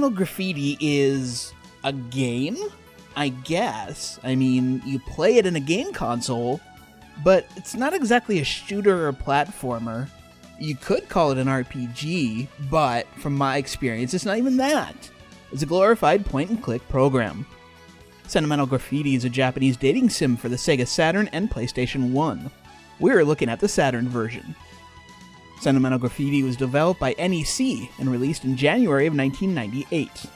Sentimental Graffiti is a game, I guess. I mean, you play it in a game console, but it's not exactly a shooter or platformer. You could call it an RPG, but from my experience, it's not even that. It's a glorified point-and-click program. Sentimental Graffiti is a Japanese dating sim for the Sega Saturn and PlayStation 1. We're looking at the Saturn version. Sentimental Graffiti was developed by NEC and released in January of 1998.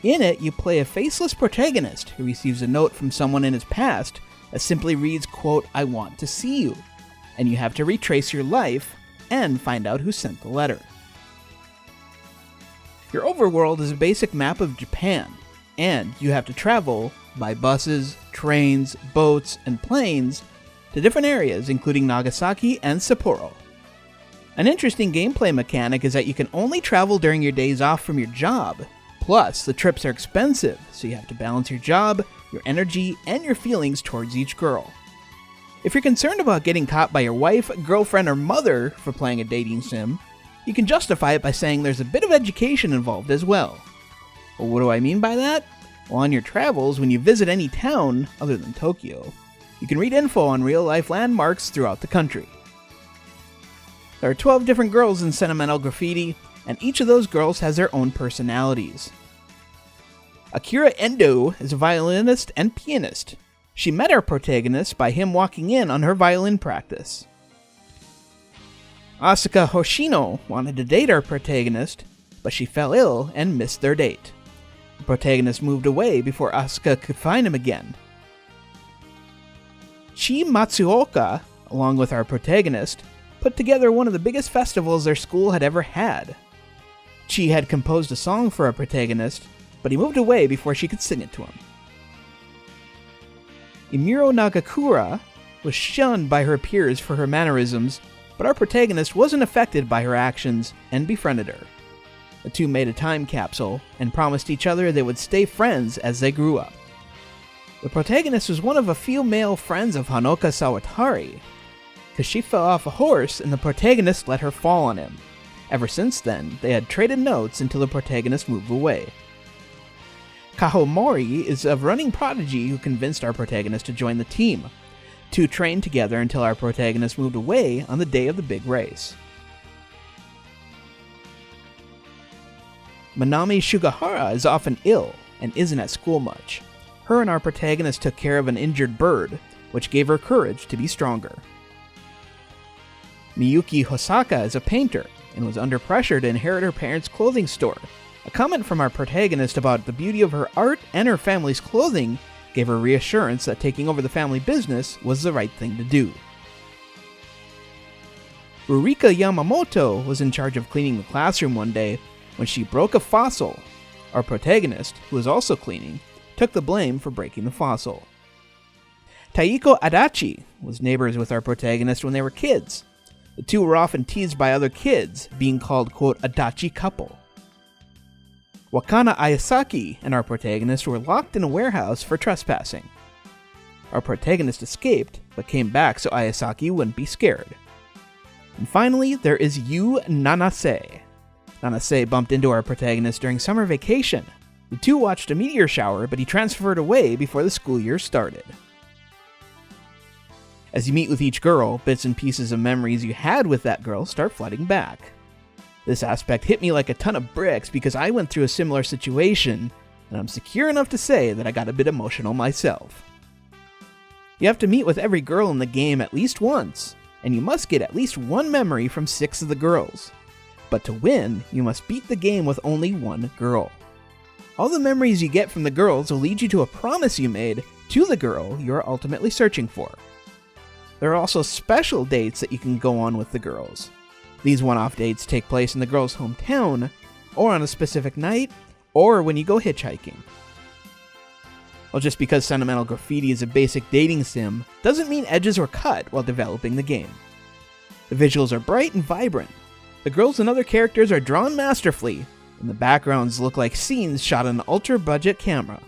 In it, you play a faceless protagonist who receives a note from someone in his past that simply reads, quote, "I want to see you," and you have to retrace your life and find out who sent the letter. Your overworld is a basic map of Japan, and you have to travel by buses, trains, boats, and planes to different areas, including Nagasaki and Sapporo. An interesting gameplay mechanic is that you can only travel during your days off from your job. Plus, the trips are expensive, so you have to balance your job, your energy, and your feelings towards each girl. If you're concerned about getting caught by your wife, girlfriend, or mother for playing a dating sim, you can justify it by saying there's a bit of education involved as well. Well, what do I mean by that? Well, on your travels, when you visit any town other than Tokyo, you can read info on real-life landmarks throughout the country. There are 12 different girls in Sentimental Graffiti, and each of those girls has their own personalities. Akira Endo is a violinist and pianist. She met our protagonist by him walking in on her violin practice. Asuka Hoshino wanted to date our protagonist, but she fell ill and missed their date. The protagonist moved away before Asuka could find him again. Chi Matsuoka, along with our protagonist, put together one of the biggest festivals their school had ever had. Chi had composed a song for our protagonist, but he moved away before she could sing it to him. Imuro Nagakura was shunned by her peers for her mannerisms, but our protagonist wasn't affected by her actions and befriended her. The two made a time capsule and promised each other they would stay friends as they grew up. The protagonist was one of a few male friends of Hanoka Sawatari, because she fell off a horse and the protagonist let her fall on him. Ever since then, they had traded notes until the protagonist moved away. Kahomori is a running prodigy who convinced our protagonist to join the team. Two trained together until our protagonist moved away on the day of the big race. Manami Shugahara is often ill and isn't at school much. Her and our protagonist took care of an injured bird, which gave her courage to be stronger. Miyuki Hosaka is a painter and was under pressure to inherit her parents' clothing store. A comment from our protagonist about the beauty of her art and her family's clothing gave her reassurance that taking over the family business was the right thing to do. Rurika Yamamoto was in charge of cleaning the classroom one day when she broke a fossil. Our protagonist, who was also cleaning, took the blame for breaking the fossil. Taiko Adachi was neighbors with our protagonist when they were kids. The two were often teased by other kids, being called, quote, Adachi couple. Wakana Ayasaki and our protagonist were locked in a warehouse for trespassing. Our protagonist escaped, but came back so Ayasaki wouldn't be scared. And finally, there is Yu Nanase. Nanase bumped into our protagonist during summer vacation. The two watched a meteor shower, but he transferred away before the school year started. As you meet with each girl, bits and pieces of memories you had with that girl start flooding back. This aspect hit me like a ton of bricks because I went through a similar situation, and I'm secure enough to say that I got a bit emotional myself. You have to meet with every girl in the game at least once, and you must get at least one memory from 6 of the girls. But to win, you must beat the game with only one girl. All the memories you get from the girls will lead you to a promise you made to the girl you are ultimately searching for. There are also special dates that you can go on with the girls. These one-off dates take place in the girl's hometown, or on a specific night, or when you go hitchhiking. Well, just because Sentimental Graffiti is a basic dating sim doesn't mean edges were cut while developing the game. The visuals are bright and vibrant. The girls and other characters are drawn masterfully, and the backgrounds look like scenes shot on an ultra-budget camera.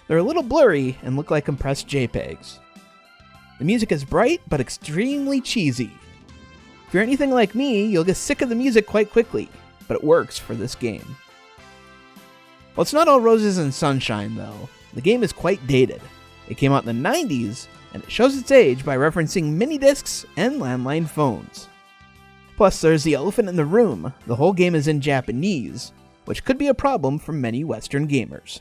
They're a little blurry and look like compressed JPEGs. The music is bright but extremely cheesy. If you're anything like me, you'll get sick of the music quite quickly, but it works for this game. Well, it's not all roses and sunshine, though. The game is quite dated. It came out in the 90s, and it shows its age by referencing mini-discs and landline phones. Plus, there's the elephant in the room. The whole game is in Japanese, which could be a problem for many Western gamers.